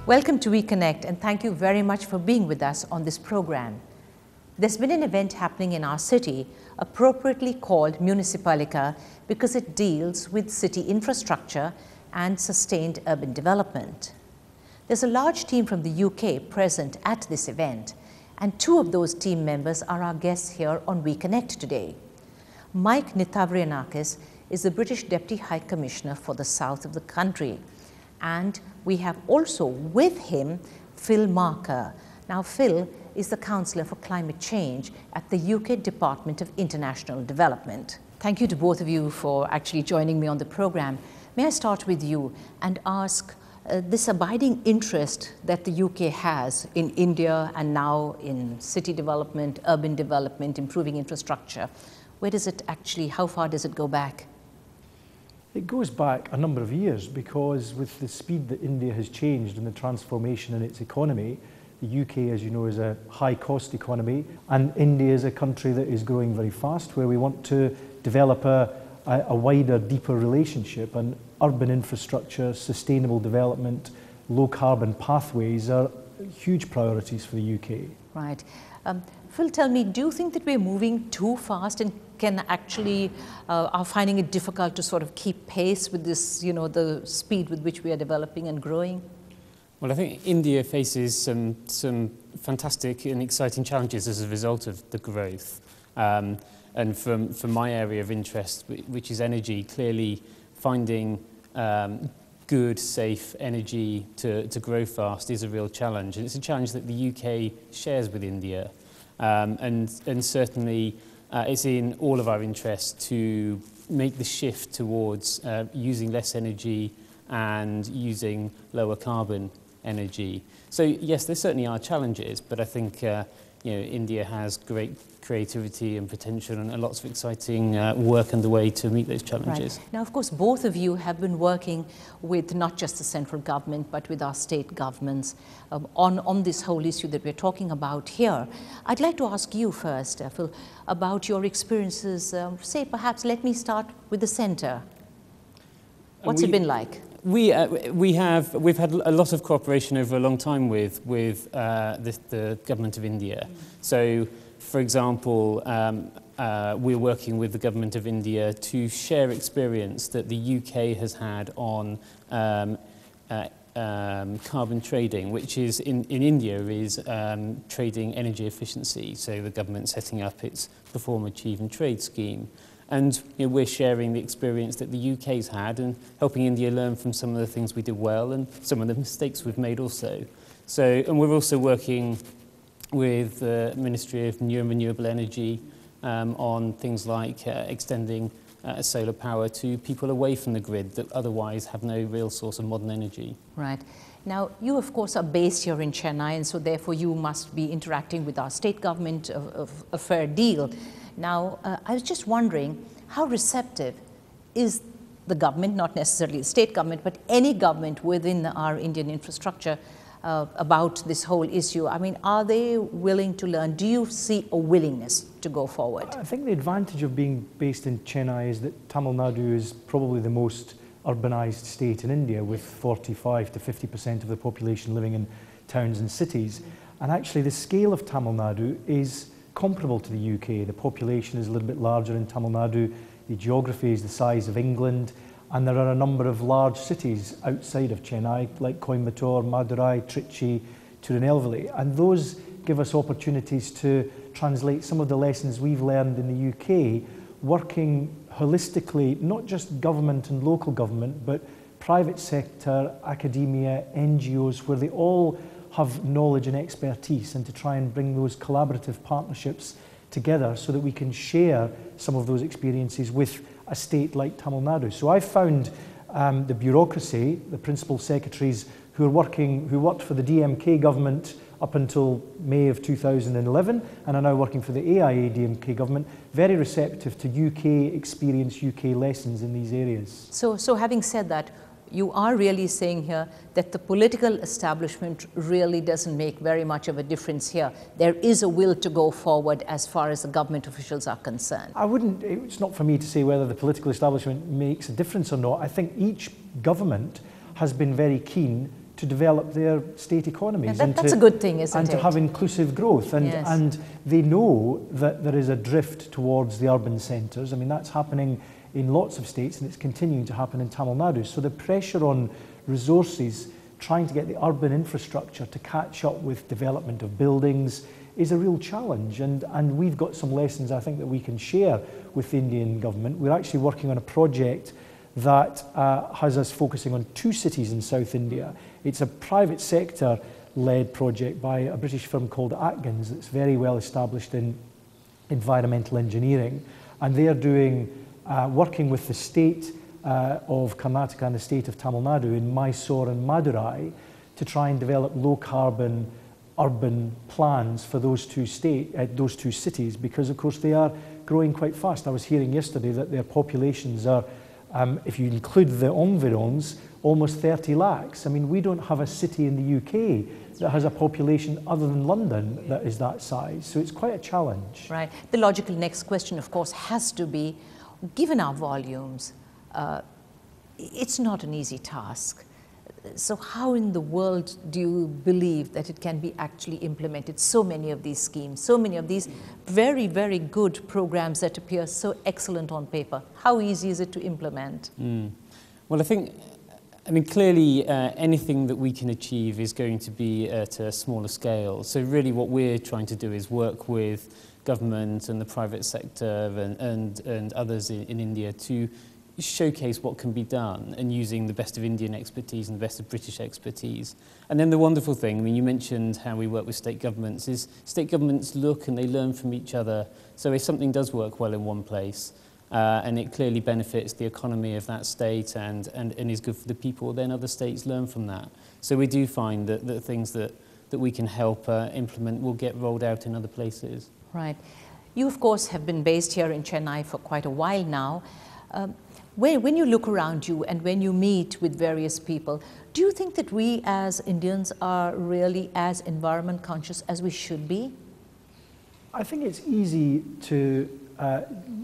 Welcome to WeConnect, and thank you very much for being with us on this program. There's been an event happening in our city, appropriately called Municipalika, because it deals with city infrastructure and sustained urban development. There's a large team from the UK present at this event, and two of those team members are our guests here on WeConnect today. Mike Nithavrianakis is the British Deputy High Commissioner for the south of the country. And we have also with him Phil Marker. Now Phil is the Councillor for Climate Change at the UK Department of International Development. Thank you to both of you for actually joining me on the program. May I start with you and ask this abiding interest that the UK has in India and now in city development, urban development, improving infrastructure. Where does it actually, how far does it go back? It goes back a number of years because with the speed that India has changed and the transformation in its economy, the UK, as you know, is a high-cost economy, and India is a country that is growing very fast, where we want to develop a wider, deeper relationship, and urban infrastructure, sustainable development, low-carbon pathways are huge priorities for the UK. Right. Phil, tell me, do you think that we're moving too fast and can actually are finding it difficult to sort of keep pace with this, you know, the speed with which we are developing and growing? Well, I think India faces some fantastic and exciting challenges as a result of the growth. And from my area of interest, which is energy, clearly finding good, safe energy to grow fast is a real challenge. And it's a challenge that the UK shares with India. And certainly it's in all of our interest to make the shift towards using less energy and using lower carbon energy. So yes, there certainly are challenges, but I think India has great creativity and potential and lots of exciting work underway to meet those challenges. Right. Now, of course, both of you have been working with not just the central government, but with our state governments on this whole issue that we're talking about here. I'd like to ask you first, Phil, about your experiences. Say, perhaps, let me start with the centre. What's it been like? We've had a lot of cooperation over a long time with the government of India. So, for example, we're working with the government of India to share experience that the UK has had on carbon trading, which is in India is trading energy efficiency. So the government setting up its Perform, Achieve and Trade scheme. And we're sharing the experience that the UK's had and helping India learn from some of the things we did well and some of the mistakes we've made also. So, and we're also working with the Ministry of New and Renewable Energy on things like extending solar power to people away from the grid that otherwise have no real source of modern energy. Right. Now, you, of course, are based here in Chennai, and so therefore you must be interacting with our state government of a fair deal. Now, I was just wondering, how receptive is the government, not necessarily the state government, but any government within our Indian infrastructure about this whole issue? I mean, are they willing to learn? Do you see a willingness to go forward? I think the advantage of being based in Chennai is that Tamil Nadu is probably the most urbanised state in India, with 45 to 50% of the population living in towns and cities. And actually the scale of Tamil Nadu is comparable to the UK. The population is a little bit larger in Tamil Nadu, the geography is the size of England, and there are a number of large cities outside of Chennai, like Coimbatore, Madurai, Trichy, Tirunelveli, and those give us opportunities to translate some of the lessons we've learned in the UK, working holistically, not just government and local government, but private sector, academia, NGOs, where they all have knowledge and expertise, and to try and bring those collaborative partnerships together so that we can share some of those experiences with a state like Tamil Nadu. So I found the bureaucracy, the principal secretaries who worked for the DMK government up until May of 2011 and are now working for the AIA DMK government, very receptive to UK experience, UK lessons in these areas. So having said that, you are really saying here that the political establishment really doesn't make very much of a difference here. There is a will to go forward as far as the government officials are concerned. It's not for me to say whether the political establishment makes a difference or not. I think each government has been very keen to develop their state economies. Yeah, that's a good thing, isn't it? And to have inclusive growth. And, yes. and they know that there is a drift towards the urban centres. I mean, that's happening in lots of states, and it's continuing to happen in Tamil Nadu. So the pressure on resources, trying to get the urban infrastructure to catch up with development of buildings, is a real challenge. And we've got some lessons, I think, that we can share with the Indian government. We're actually working on a project that has us focusing on 2 cities in South India. It's a private sector-led project by a British firm called Atkins that's very well established in environmental engineering. And they are doing, working with the state of Karnataka and the state of Tamil Nadu in Mysore and Madurai to try and develop low-carbon urban plans for those two cities, because of course they are growing quite fast. I was hearing yesterday that their populations are, if you include the environs, almost 30 lakhs. I mean, we don't have a city in the UK that has a population other than London that is that size. So it's quite a challenge. Right. The logical next question, of course, has to be, given our volumes, it's not an easy task. So how in the world do you believe that it can be actually implemented? So many of these schemes, so many of these very, very good programs that appear so excellent on paper. How easy is it to implement? Well, I mean, clearly anything that we can achieve is going to be at a smaller scale. So really what we're trying to do is work with government and the private sector and others in India to showcase what can be done, and using the best of Indian expertise and the best of British expertise. And then the wonderful thing, I mean, you mentioned how we work with state governments, is state governments look and they learn from each other. So if something does work well in one place, and it clearly benefits the economy of that state and is good for the people, then other states learn from that. So we do find that things that we can help implement will get rolled out in other places. Right. You, of course, have been based here in Chennai for quite a while now. When you look around you and when you meet with various people, do you think that we as Indians are really as environment conscious as we should be? I think it's easy to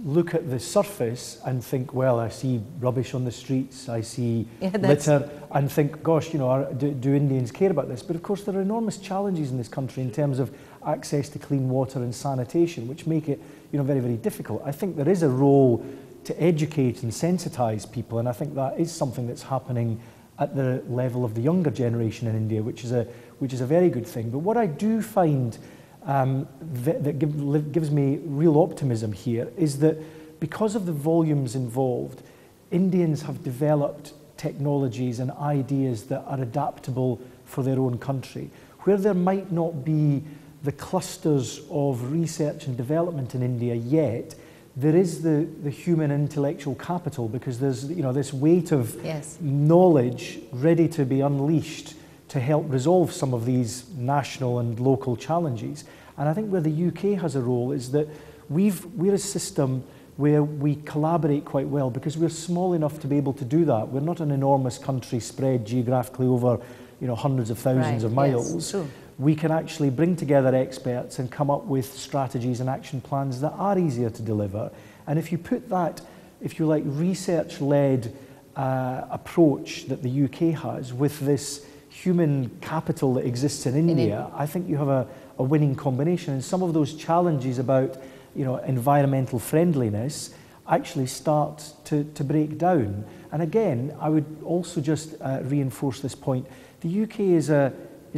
look at the surface and think, well, I see rubbish on the streets, I see litter, and think, gosh, you know, do Indians care about this? But of course there are enormous challenges in this country in terms of access to clean water and sanitation, which make it, you know, very, very difficult. I think there is a role to educate and sensitise people, and I think that is something that's happening at the level of the younger generation in India, which is a very good thing. But what I do find that gives me real optimism here is that because of the volumes involved, Indians have developed technologies and ideas that are adaptable for their own country. Where there might not be the clusters of research and development in India yet, there is the human intellectual capital, because there's, you know, this weight of knowledge ready to be unleashed to help resolve some of these national and local challenges. And I think where the UK has a role is that we're a system where we collaborate quite well, because we're small enough to be able to do that. We're not an enormous country spread geographically over, you know, hundreds of thousands of miles. Yes, true. We can actually bring together experts and come up with strategies and action plans that are easier to deliver. And if you put that, if you like, research-led approach that the UK has with this human capital that exists in India, I think you have a winning combination. And some of those challenges about, you know, environmental friendliness actually start to break down. And again, I would also just reinforce this point. The UK is a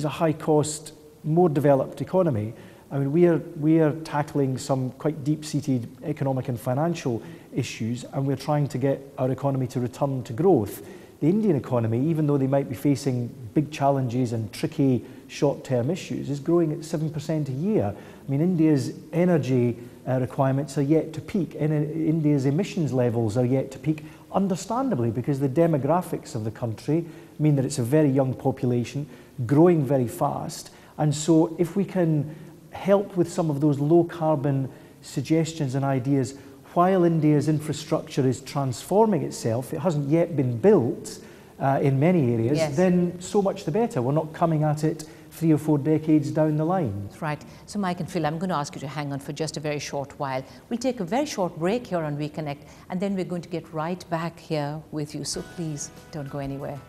high-cost, more developed economy. I mean, we are tackling some quite deep-seated economic and financial issues, and we're trying to get our economy to return to growth. The Indian economy, even though they might be facing big challenges and tricky short-term issues, is growing at 7% a year. I mean, India's energy requirements are yet to peak, and India's emissions levels are yet to peak, understandably, because the demographics of the country mean that it's a very young population, growing very fast. And so if we can help with some of those low-carbon suggestions and ideas while India's infrastructure is transforming itself, it hasn't yet been built in many areas, then so much the better. We're not coming at it 3 or 4 decades down the line. Right. So Mike and Phil, I'm going to ask you to hang on for just a very short while. We'll take a very short break here on WeConnect, and then we're going to get right back here with you. So please don't go anywhere.